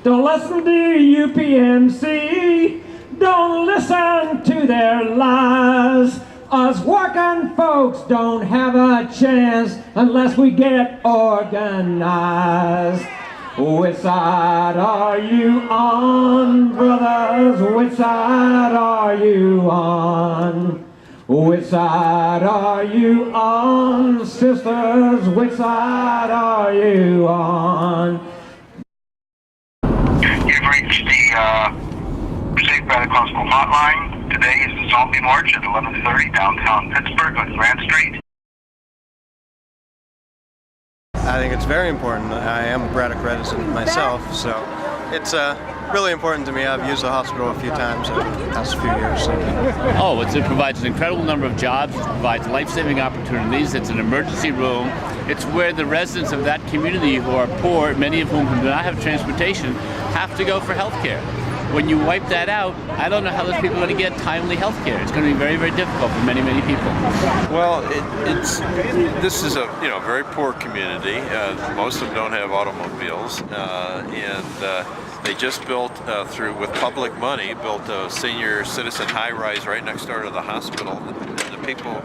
Don't listen to UPMC. Don't listen to their lies. Us working folks don't have a chance unless we get organized. Which side are you on, brothers? Which side are you on? Which side are you on, sisters? Which side are you on? You've reached the UPMC Braddock Hospital hotline. Today is the Zombie March at 11:30 downtown Pittsburgh on Grant Street. I think it's very important. I am a Braddock resident myself, so it's really important to me. I've used the hospital a few times in the past few years. Oh, it provides an incredible number of jobs. It provides life-saving opportunities. It's an emergency room. It's where the residents of that community who are poor, many of whom do not have transportation, have to go for health care. When you wipe that out, I don't know how those people are going to get timely health care. It's going to be very, very difficult for many, many people. Well, this is a very poor community. Most of them don't have automobiles, and they just built with public money, built a senior citizen high-rise right next door to the hospital.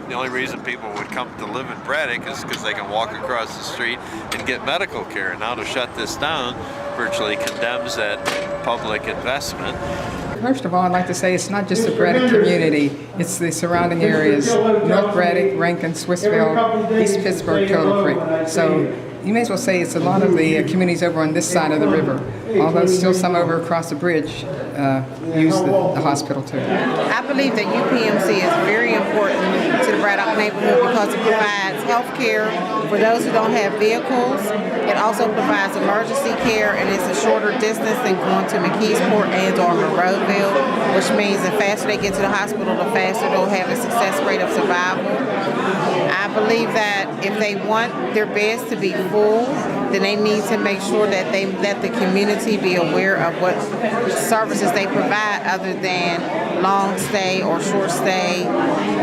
The only reason people would come to live in Braddock is because they can walk across the street and get medical care. And now to shut this down virtually condemns that public investment. First of all, I'd like to say it's not just the Braddock community, it's the surrounding areas, North Braddock, Rankin, Swissville, East Pittsburgh, Turtle Creek. So you may as well say it's a lot of the communities over on this side of the river, although still some over across the bridge use the hospital too. I believe that UPMC is very important to the Braddock neighborhood because it provides health care for those who don't have vehicles. It also provides emergency care, and it's a shorter distance than going to McKeesport and or Monroeville, which means the faster they get to the hospital, the faster they'll have a success rate of survival. I believe that if they want their beds to be full, then they need to make sure that they let the community be aware of what services they provide other than long stay or short stay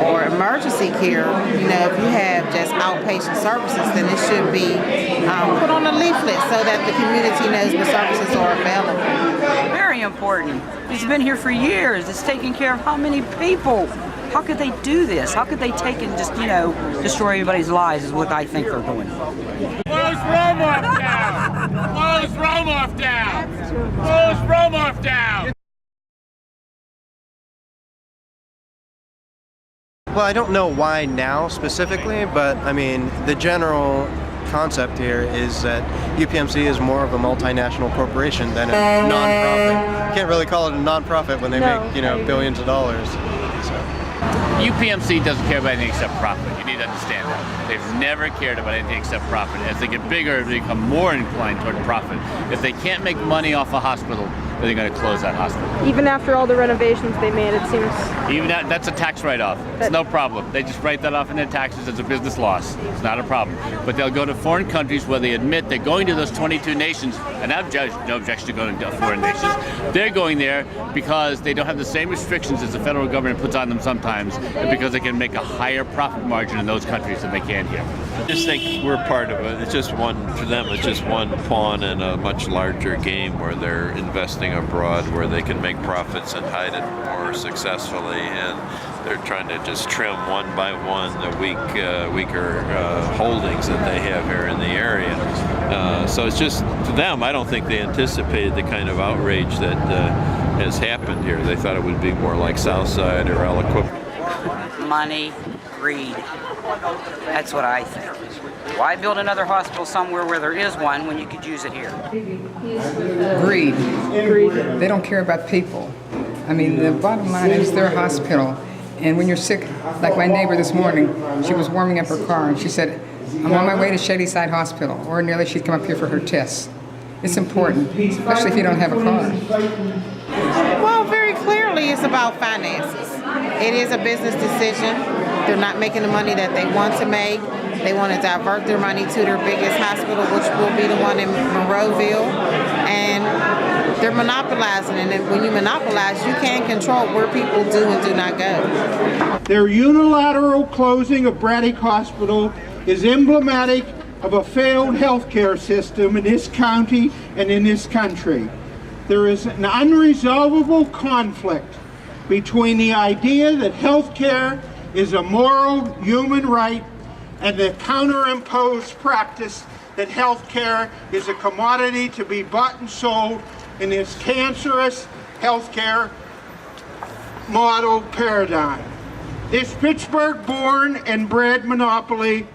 or emergency care. If you have just outpatient services, then it should be put on a leaflet so that the community knows what services are available. Very important. It's been here for years. It's taking care of how many people? How could they do this? How could they take and just, destroy everybody's lives is what I think they're doing. Close Romoff down! Close Romoff down! Close Romoff down! Well, I don't know why now specifically, but I mean, the general concept here is that UPMC is more of a multinational corporation than a non-profit. You can't really call it a non-profit when they make, billions of dollars. So. UPMC doesn't care about anything except profit. You need to understand that. They've never cared about anything except profit. As they get bigger, they become more inclined toward profit. If they can't make money off a hospital, then they're going to close that hospital. Even after all the renovations they made, it seems... Even that's a tax write-off. It's no problem. They just write that off in their taxes as a business loss. It's not a problem. But they'll go to foreign countries where they admit they're going to those 22 nations, and I've judged no objection to going to foreign nations. They're going there because they don't have the same restrictions as the federal government puts on them sometimes, and because they can make a higher profit margin in those countries than they can here. I just think we're part of it. It's just for them, it's just one pawn in a much larger game where they're investing abroad, where they can make profits and hide it more successfully, and they're trying to just trim one by one the weaker holdings that they have here in the area. So it's just, to them, I don't think they anticipated the kind of outrage that has happened here. They thought it would be more like Southside or Aliquippa. Money, greed. That's what I think. Why build another hospital somewhere where there is one when you could use it here? Greed. They don't care about people. I mean, the bottom line is their hospital. And when you're sick, like my neighbor this morning, she was warming up her car and she said, I'm on my way to Shadyside Hospital. Ordinarily, she'd come up here for her tests. It's important, especially if you don't have a car. Well, very clearly it's about finances. It is a business decision. They're not making the money that they want to make. They want to divert their money to their biggest hospital, which will be the one in Monroeville. And they're monopolizing, and when you monopolize, you can't control where people do and do not go. Their unilateral closing of Braddock Hospital is emblematic of a failed healthcare system in this county and in this country. there is an unresolvable conflict between the idea that health care is a moral human right and the counter-imposed practice that health care is a commodity to be bought and sold in this cancerous health care model paradigm. This Pittsburgh-born and bred monopoly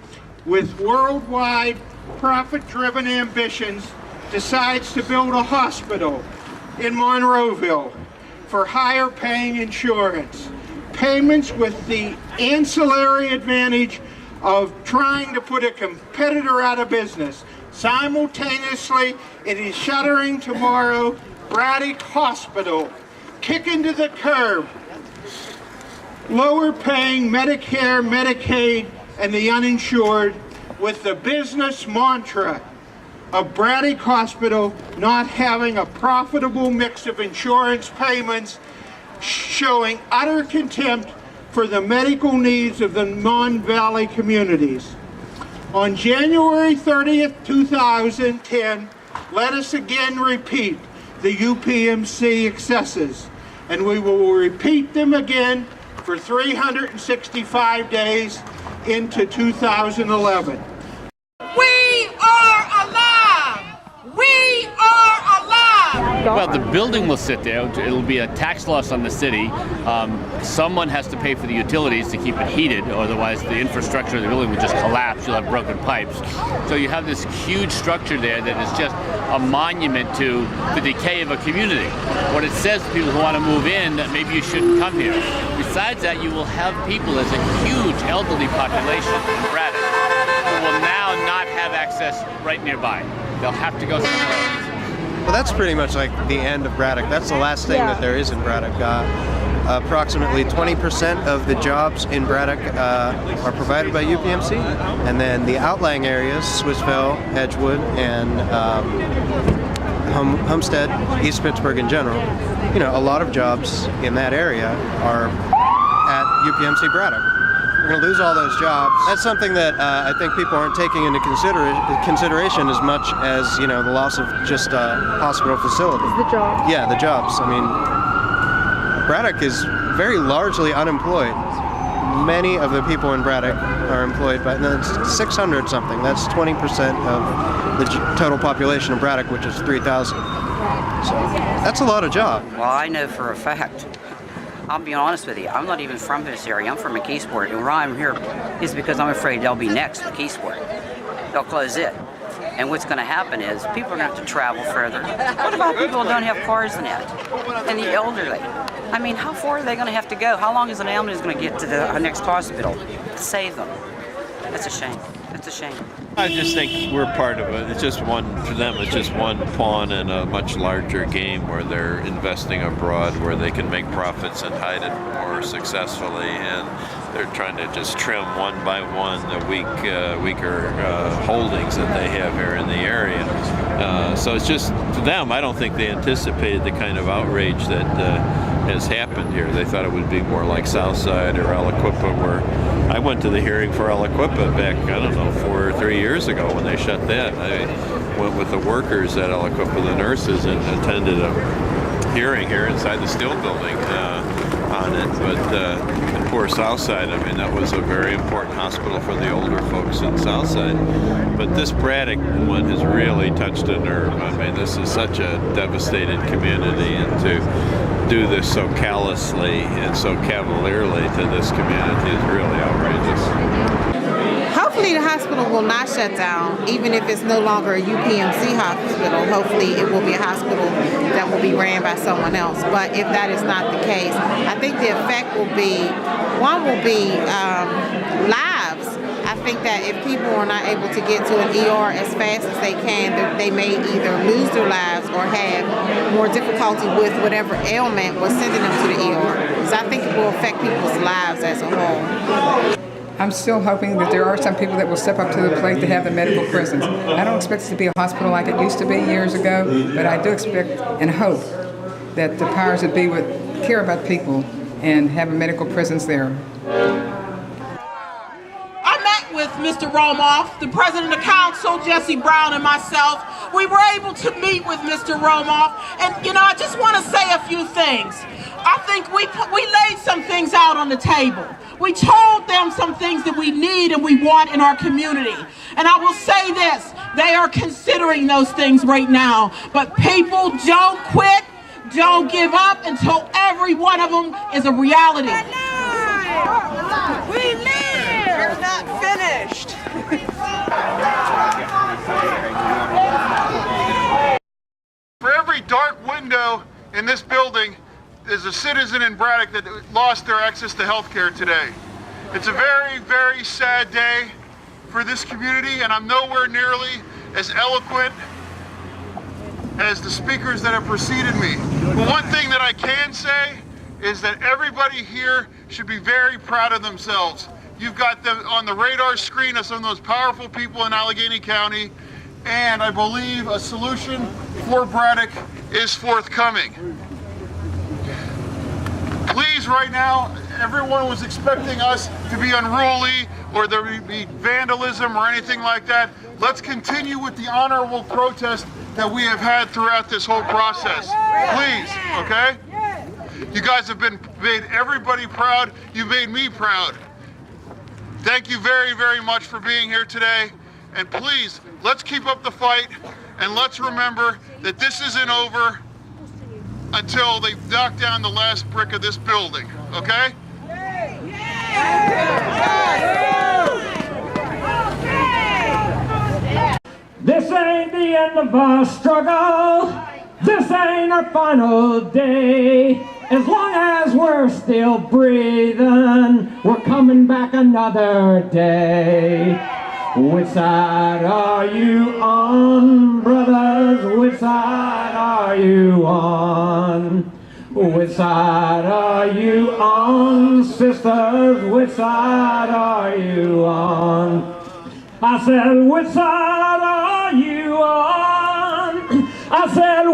with worldwide profit-driven ambitions decides to build a hospital in Monroeville for higher paying insurance. Payments with the ancillary advantage of trying to put a competitor out of business. Simultaneously, it is shuttering tomorrow Braddock Hospital, kicking to the curb lower paying Medicare, Medicaid, and the uninsured with the business mantra of Braddock Hospital not having a profitable mix of insurance payments, showing utter contempt for the medical needs of the Mon Valley communities. On January 30th, 2010, let us again repeat the UPMC excesses, and we will repeat them again for 365 days into 2011. We are alive! We are alive! Well, the building will sit there. It'll be a tax loss on the city. Someone has to pay for the utilities to keep it heated, otherwise the infrastructure of the building will just collapse. You'll have broken pipes. So you have this huge structure there that is just a monument to the decay of a community. What it says to people who want to move in, that maybe you shouldn't come here. Besides that, you will have people, as a huge elderly population in Braddock, who will now not have access right nearby. They'll have to go somewhere else. Well, that's pretty much like the end of Braddock. That's the last thing that there is in Braddock. Approximately 20% of the jobs in Braddock are provided by UPMC, and then the outlying areas, Swissville, Edgewood, and Homestead, East Pittsburgh in general, you know, a lot of jobs in that area are at UPMC Braddock. We're going to lose all those jobs. That's something that I think people aren't taking into consideration as much as, you know, the loss of just a hospital facility. The jobs. Yeah, the jobs. I mean, Braddock is very largely unemployed. Many of the people in Braddock are employed by, no, it's 600 something. That's 20% of the total population of Braddock, which is 3,000. So that's a lot of jobs. Well, I know for a fact, I'll be honest with you, I'm not even from this area. I'm from McKeesport, and why I'm here is because I'm afraid they'll be next, McKeesport. They'll close it. And what's going to happen is people are going to have to travel further. What about people who don't have cars in it? And the elderly? I mean, how far are they going to have to go? How long is an ambulance going to get to the next hospital to save them? That's a shame. That's a shame. I just think we're part of it. It's just one, for them, it's just one pawn in a much larger game where they're investing abroad, where they can make profits and hide it more successfully, and they're trying to just trim one by one the weaker holdings that they have here in the area. So it's just, to them, I don't think they anticipated the kind of outrage that has happened here. They thought it would be more like Southside or Aliquippa, where I went to the hearing for Aliquippa back, I don't know, 4 or 3 years ago when they shut that. I went with the workers at Aliquippa, the nurses, and attended a hearing here inside the Steel Building on it. But in poor Southside, I mean, that was a very important hospital for the older folks in Southside. But this Braddock one has really touched a nerve. I mean, this is such a devastated community, and to do this so callously and so cavalierly to this community is really outrageous. Hopefully the hospital will not shut down, even if it's no longer a UPMC hospital. Hopefully it will be a hospital that will be ran by someone else. But if that is not the case, I think the effect will be, one will be lives. I think that if people are not able to get to an ER as fast as they can, they may either lose their lives or have more difficulty with whatever ailment was sending them to the ER. So I think it will affect people's lives as a whole. I'm still hoping that there are some people that will step up to the plate to have the medical presence. I don't expect it to be a hospital like it used to be years ago, but I do expect and hope that the powers that be would care about people and have a medical presence there. I met with Mr. Romoff, the president of council, Jesse Brown, and myself. We were able to meet with Mr. Romoff, and you know, just want to say a few things. I think we laid some things out on the table. We told them some things that we need and we want in our community. And I will say this, they are considering those things right now. But people, don't quit, don't give up until every one of them is a reality. We live! We're not finished. For every dark window in this building, there's a citizen in Braddock that lost their access to health care today. It's a very, very sad day for this community, and I'm nowhere nearly as eloquent as the speakers that have preceded me. But one thing that I can say is that everybody here should be very proud of themselves. You've got them on the radar screen of some of those powerful people in Allegheny County, and I believe a solution for Braddock is forthcoming. Please, right now, everyone was expecting us to be unruly or there would be vandalism or anything like that. Let's continue with the honorable protest that we have had throughout this whole process. Please, okay? You guys have made everybody proud. You made me proud. Thank you very, very much for being here today. And please, let's keep up the fight, and let's remember that this isn't over until they knock down the last brick of this building, okay? This ain't the end of our struggle. This ain't our final day. As long as we're still breathing, we're coming back another day. Which side are you on, brothers? Which side are you on? Which side are you on, sisters? Which side are you on? I said, which side are you on? I said,